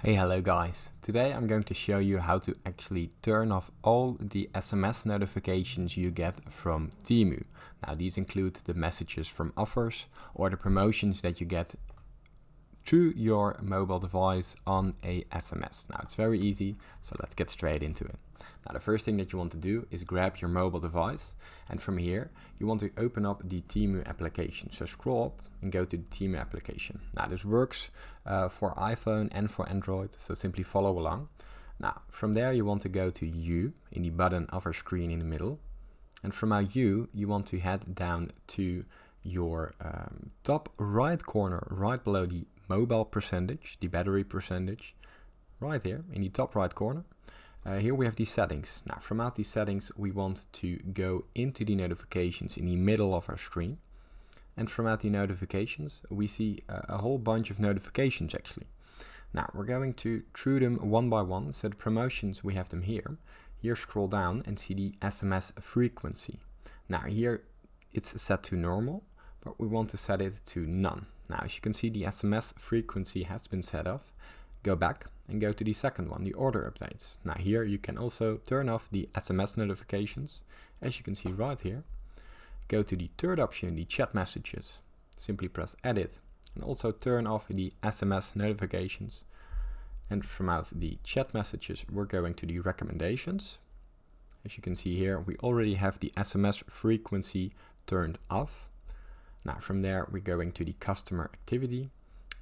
Hello guys. Today I'm going to show you how to actually turn off all the SMS notifications you get from TEMU. Now these include the messages from offers or the promotions that you get through your mobile device on a SMS. Now it's very easy, so let's get straight into it. Now the first thing that you want to do is grab your mobile device, and from here you want to open up the TEMU application. So scroll up and go to the TEMU application. Now this works for iPhone and for Android, so simply follow along. Now from there you want to go to U in the button of our screen in the middle, and from our U you want to head down to your top right corner, right below the mobile percentage, the battery percentage, right here in the top right corner. Here we have these settings. Now from out these settings we want to go into the notifications in the middle of our screen, and from out the notifications we see a whole bunch of notifications actually. Now we're going to through them one by one. So the promotions, we have them here. Here scroll down and see the SMS frequency. Now here it's set to normal, but we want to set it to none. Now as you can see, the SMS frequency has been set off. Go back and go to the second one, the order updates. Now here you can also turn off the SMS notifications, as you can see right here. Go to the third option, the chat messages. Simply press edit and also turn off the SMS notifications. And from out the chat messages we're going to the recommendations. As you can see here, we already have the SMS frequency turned off. Now from there we're going to the customer activity,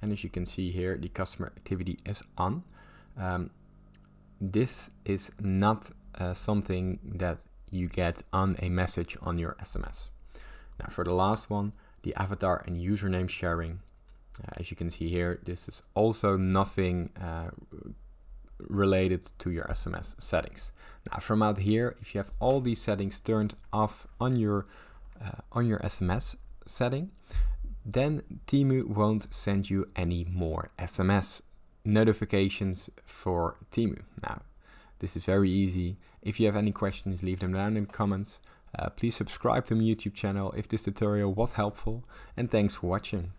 and as you can see here the customer activity is on. This is not something that you get on a message on your SMS. Now for the last one, the avatar and username sharing, as you can see here, this is also nothing related to your SMS settings. Now from out here, if you have all these settings turned off on your SMS setting, then TEMU won't send you any more SMS notifications for TEMU. Now this is very easy. If you have any questions, leave them down in the comments. Please subscribe to my YouTube channel if this tutorial was helpful, and thanks for watching.